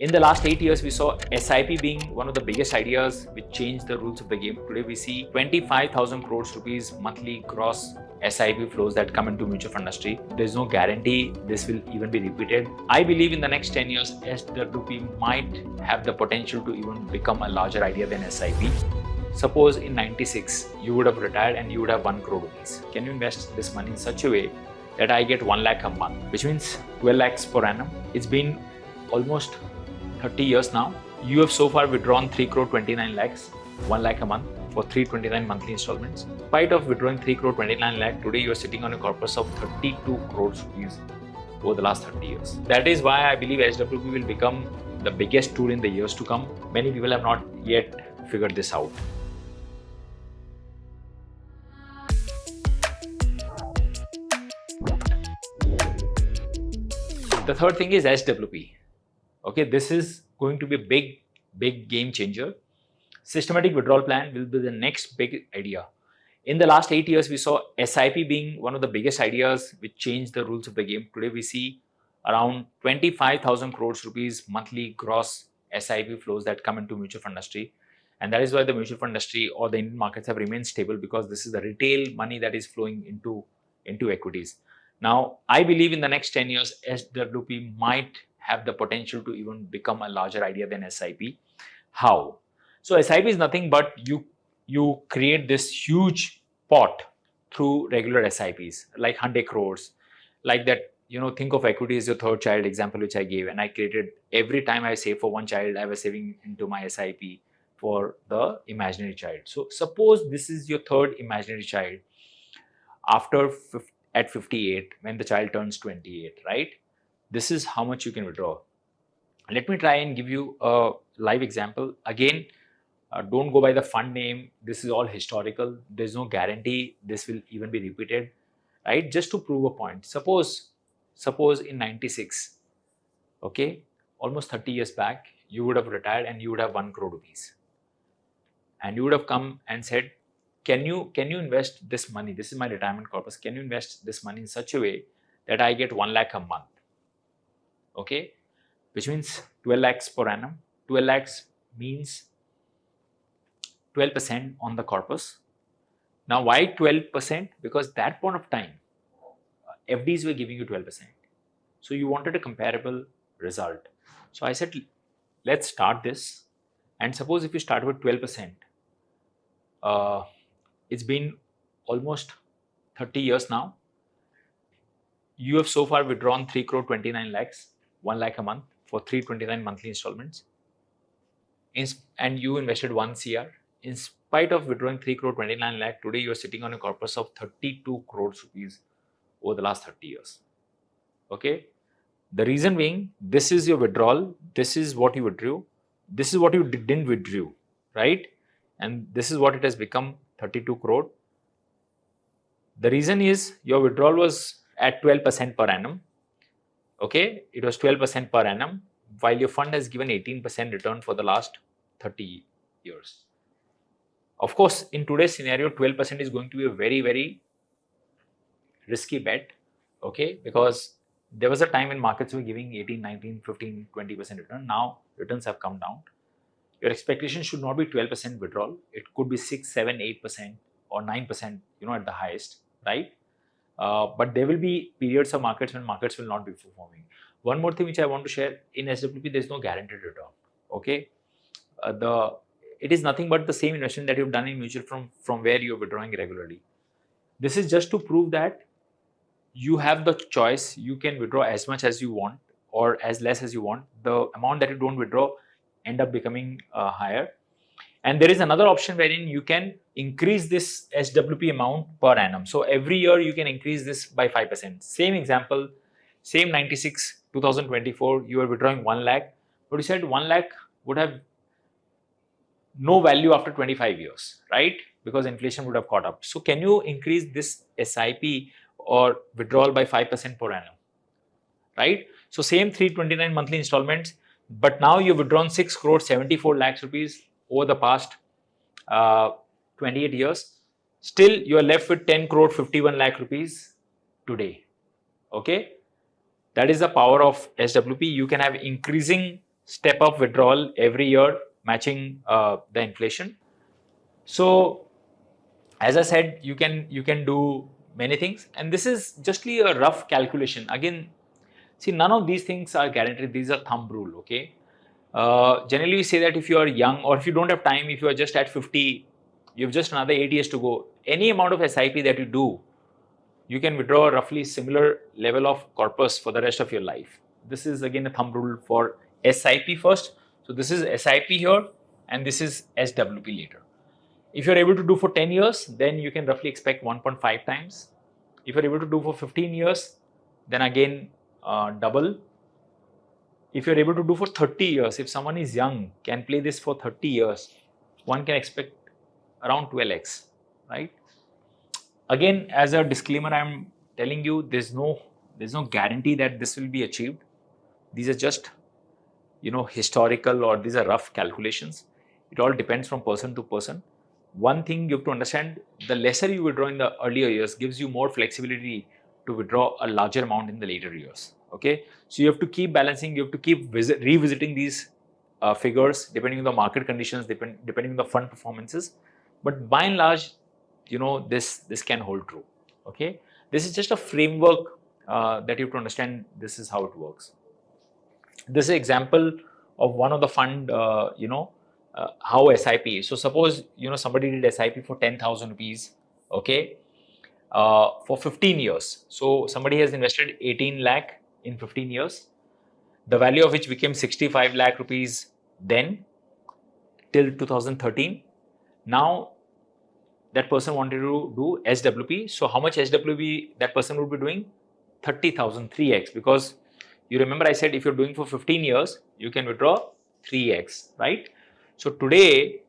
In the last 8 years, we saw SIP being one of the biggest ideas which changed the rules of the game. Today, we see 25,000 crores rupees monthly gross SIP flows that come into mutual fund industry. There's no guarantee this will even be repeated. I believe in the next 10 years, SWP might have the potential to even become a larger idea than SIP. Suppose in 96, you would have retired and you would have 1 crore rupees. Can you invest this money in such a way that I get 1 lakh a month, which means 12 lakhs per annum? It's been almost 30 years now. You have so far withdrawn 3 crore 29 lakhs, 1 lakh a month for 329 monthly installments. In spite of withdrawing 3 crore 29 lakh, today you are sitting on a corpus of 32 crores rupees over the last 30 years. That is why I believe SWP will become the biggest tool in the years to come. Many people have not yet figured this out. The third thing is SWP. Okay, this is going to be a big game changer. Systematic withdrawal plan will be the next big idea. In the last 8 years, we saw SIP being one of the biggest ideas which changed the rules of the game. Today, we see around 25,000 crores rupees monthly gross SIP flows that come into mutual fund industry. And that is why the mutual fund industry or the Indian markets have remained stable, because this is the retail money that is flowing into equities. Now, I believe in the next 10 years, SWP might have the potential to even become a larger idea than SIP. How? So SIP is nothing but you create this huge pot through regular SIPs, like 100 crores, like that. Think of equity as your third child example, which I gave, and I created every time I save for one child, I was saving into my SIP for the imaginary child. So suppose this is your third imaginary child at 58, when the child turns 28, right? This is how much you can withdraw. Let me try and give you a live example. Again, don't go by the fund name. This is all historical. There's no guarantee this will even be repeated, right? Just to prove a point. Suppose in 96, okay, almost 30 years back, you would have retired and you would have 1 crore rupees. And you would have come and said, can you invest this money? This is my retirement corpus. Can you invest this money in such a way that I get 1 lakh a month? Okay, which means 12 lakhs per annum. 12 lakhs means 12% on the corpus. Now, why 12%? Because that point of time, FDs were giving you 12%. So you wanted a comparable result. So I said, let's start this. And suppose if you start with 12%, it's been almost 30 years now. You have so far withdrawn 3 crore 29 lakhs, 1 lakh a month for 329 monthly installments. And you invested 1 CR. In spite of withdrawing 3 crore 29 lakh, today you are sitting on a corpus of 32 crores rupees over the last 30 years. Okay. The reason being, this is your withdrawal. This is what you withdrew. This is what you didn't withdraw, right? And this is what it has become, 32 crore. The reason is your withdrawal was at 12% per annum. Okay, it was 12% per annum, while your fund has given 18% return for the last 30 years. Of course, in today's scenario, 12% is going to be a very, very risky bet. Okay, because there was a time when markets were giving 18, 19, 15, 20% return. Now returns have come down. Your expectation should not be 12% withdrawal. It could be 6, 7, 8% or 9%, at the highest, right? But there will be periods of markets when markets will not be performing. One more thing which I want to share, in SWP, there is no guaranteed return. Okay, it is nothing but the same investment that you've done in mutual fund from where you're withdrawing regularly. This is just to prove that you have the choice. You can withdraw as much as you want or as less as you want. The amount that you don't withdraw end up becoming higher. And there is another option wherein you can increase this SWP amount per annum. So every year you can increase this by 5%. Same example, same 96, 2024, you are withdrawing 1 lakh, but you said 1 lakh would have no value after 25 years, right? Because inflation would have caught up. So can you increase this SIP or withdrawal by 5% per annum, right? So same 329 monthly installments, but now you've withdrawn 6 crore 74 lakhs rupees over the past 28 years. Still, you are left with 10 crore 51 lakh rupees today. Okay, that is the power of SWP. You can have increasing step up withdrawal every year, matching the inflation. So as I said, you can do many things, and this is justly a rough calculation. Again, see, none of these things are guaranteed. These are thumb rule. Okay. Generally, we say that if you are young or if you don't have time, if you are just at 50, you have just another 8 years to go. Any amount of SIP that you do, you can withdraw a roughly similar level of corpus for the rest of your life. This is again a thumb rule for SIP first. So this is SIP here, and this is SWP later. If you're able to do for 10 years, then you can roughly expect 1.5 times. If you're able to do for 15 years, then again double. If you're able to do for 30 years, if someone is young, can play this for 30 years, one can expect around 12x, right? Again, as a disclaimer, I'm telling you, there's no guarantee that this will be achieved. These are just, historical, or these are rough calculations. It all depends from person to person. One thing you have to understand, the lesser you withdraw in the earlier years gives you more flexibility to withdraw a larger amount in the later years. Okay, so you have to keep balancing, you have to keep revisiting these figures depending on the market conditions, depending on the fund performances. But by and large, this can hold true. Okay, this is just a framework that you have to understand. This is how it works. This is an example of one of the fund, how SIP is. So suppose somebody did SIP for 10,000 rupees, okay, for 15 years. So somebody has invested 18 lakh in 15 years, the value of which became 65 lakh rupees then till 2013. Now that person wanted to do SWP. So how much SWP that person would be doing? 30,000, 3x, because you remember I said if you're doing for 15 years, you can withdraw 3x, right? So today,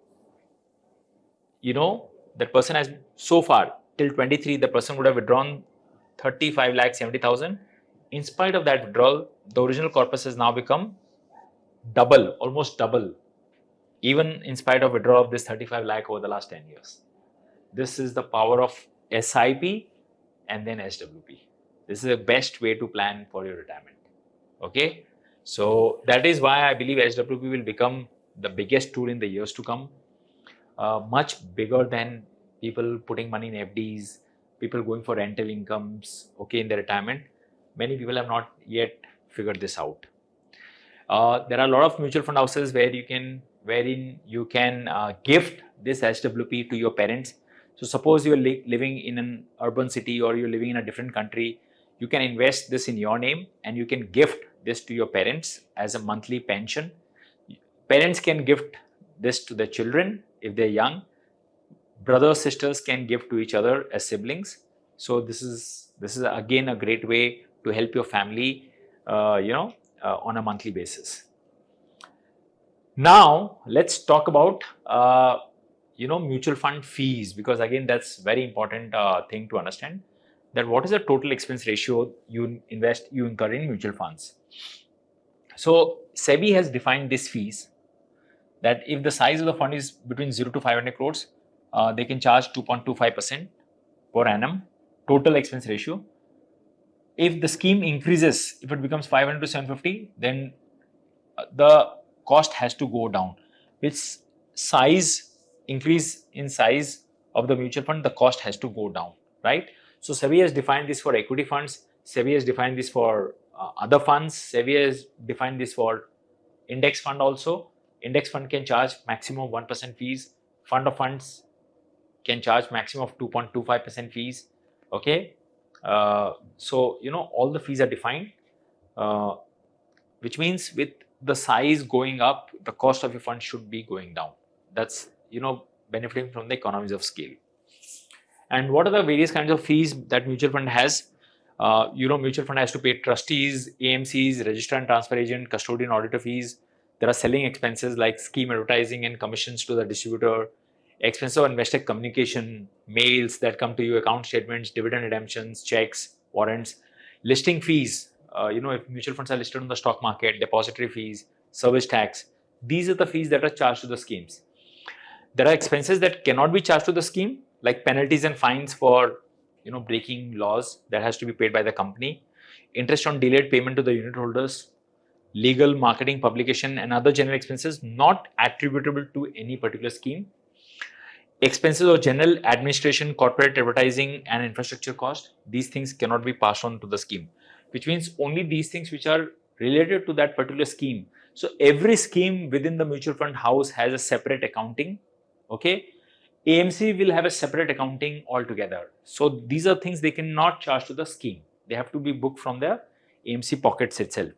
that person has so far till 23, the person would have withdrawn 35 lakh 70,000. In spite of that withdrawal, the original corpus has now become double, almost double, even in spite of withdrawal of this 35 lakh over the last 10 years. This is the power of SIP and then SWP. This is the best way to plan for your retirement. Okay, so that is why I believe SWP will become the biggest tool in the years to come, much bigger than people putting money in FDs, people going for rental incomes, okay, in their retirement. Many people have not yet figured this out. There are a lot of mutual fund houses wherein you can gift this SWP to your parents. So suppose you're living in an urban city or you're living in a different country, you can invest this in your name and you can gift this to your parents as a monthly pension. Parents can gift this to their children if they're young. Brothers, sisters can give to each other as siblings. So this is again a great way to help your family, on a monthly basis. Now let's talk about mutual fund fees, because again that's very important thing to understand, that what is the total expense ratio you incur in mutual funds. So SEBI has defined these fees, that if the size of the fund is between 0 to 500 crores, they can charge 2.25% per annum total expense ratio. If the scheme increases, if it becomes 500 to 750, then the cost has to go down. With increase in size of the mutual fund, the cost has to go down, right? So SEBI has defined this for equity funds. SEBI has defined this for other funds. SEBI has defined this for index fund also. Index fund can charge maximum 1% fees. Fund of funds can charge maximum of 2.25% fees. Okay. So all the fees are defined, which means with the size going up, the cost of your fund should be going down. That's benefiting from the economies of scale. And what are the various kinds of fees that mutual fund has? Mutual fund has to pay trustees, AMCs, register and transfer agent, custodian, auditor fees. There are selling expenses like scheme advertising and commissions to the distributor, expenses of investor communication, mails that come to you, account statements, dividend redemptions, checks, warrants, listing fees. If mutual funds are listed on the stock market, depository fees, service tax. These are the fees that are charged to the schemes. There are expenses that cannot be charged to the scheme, like penalties and fines for breaking laws, that has to be paid by the company. Interest on delayed payment to the unit holders. legal, marketing, publication, and other general expenses not attributable to any particular scheme. Expenses of general administration, corporate advertising, and infrastructure cost, these things cannot be passed on to the scheme, which means only these things which are related to that particular scheme. So every scheme within the mutual fund house has a separate accounting. Okay, AMC will have a separate accounting altogether. So these are things they cannot charge to the scheme. They have to be booked from their AMC pockets itself.